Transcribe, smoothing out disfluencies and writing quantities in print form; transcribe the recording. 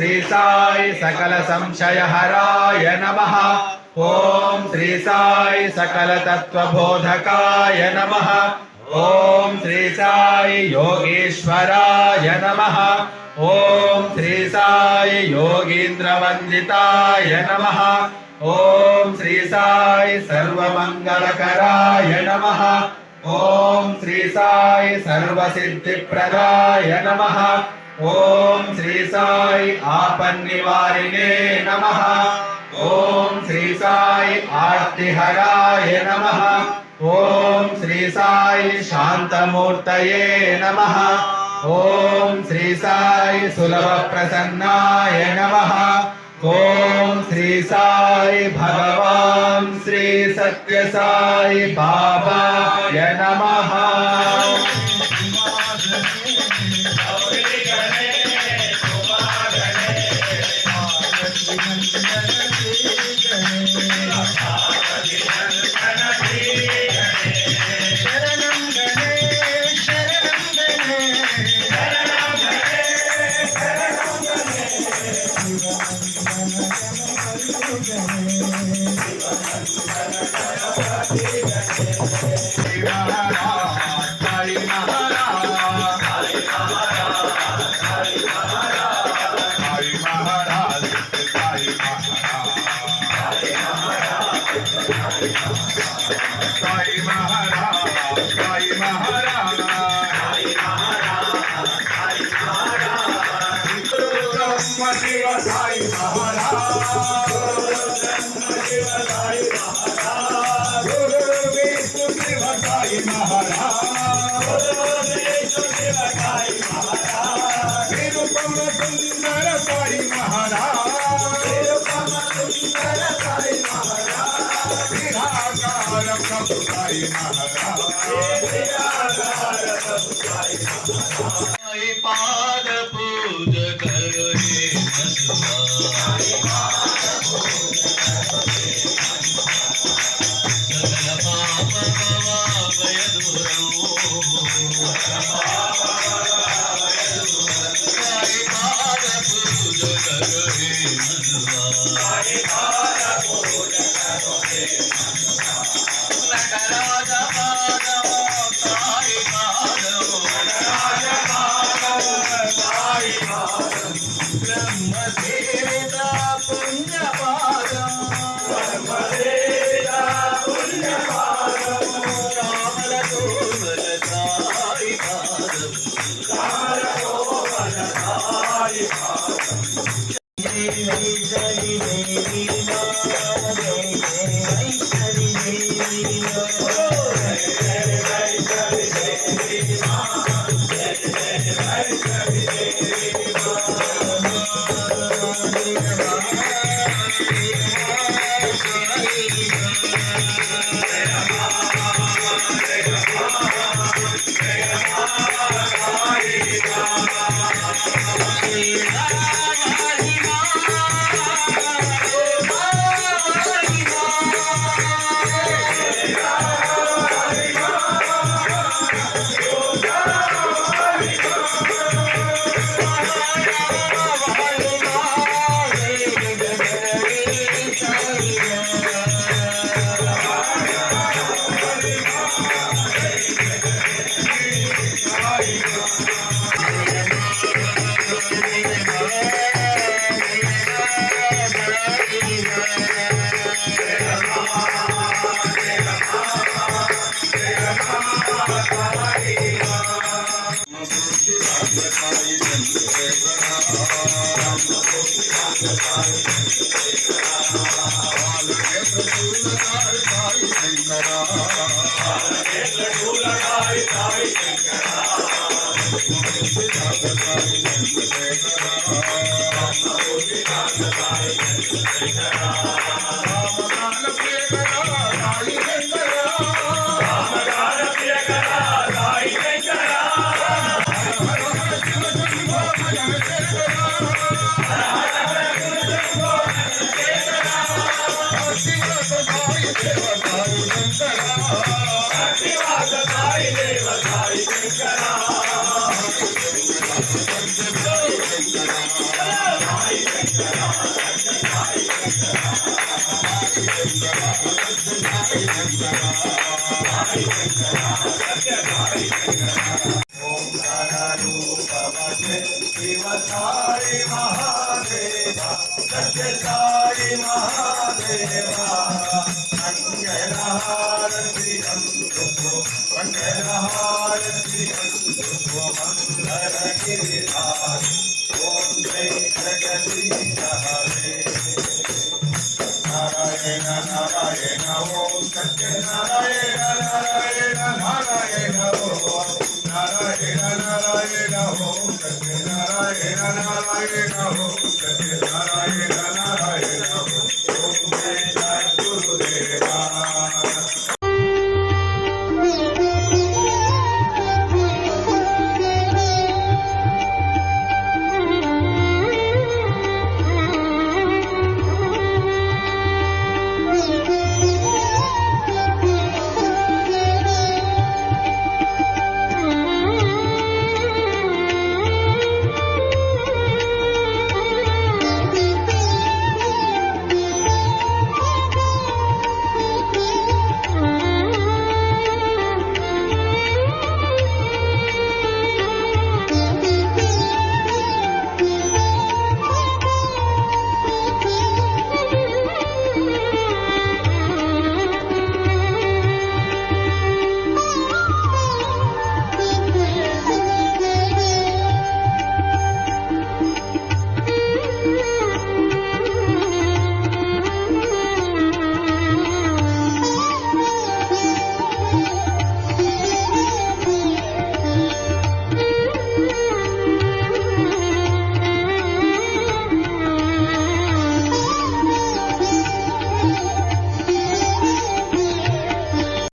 श्री साई सकल संशय हराय नमः। ओम श्री साई सकल तत्व बोधकाय नमः। ओम श्री साई योगेश्वराय नमः। ओम श्री साई योगींद्र वंदिताय नमः। ओम श्री साई सर्वमंगलकराय नमः। ओम श्री साई सर्वसिद्धिप्रदाय नमः। ओम श्री साई आपन्निवारिणे नमः। ओम श्री साई आर्तिहराय नमः। ओम श्री साई शांतमूर्तये नमः। ओम श्री साई सुलभ प्रसन्नाय नमः। ओम श्री साई भगवान श्री सत्य साई बाबाय नमः। पाद पूज करो हे सकल पाप भय दूरो। पाद पूज करो हे साई महादेवा सत्य साई महादेवा मंगलहारति अंकुशो मंगलहारति अंकुशो मंगल गिरिधारी ओम जय जगदीश हरे नारायण नारायण ओम सत्य नारायण नारायण नारायण ओम नारायण नारायण ओम सत्य नारायण नारायण ओम सत्य नारायण नारायण ओम जय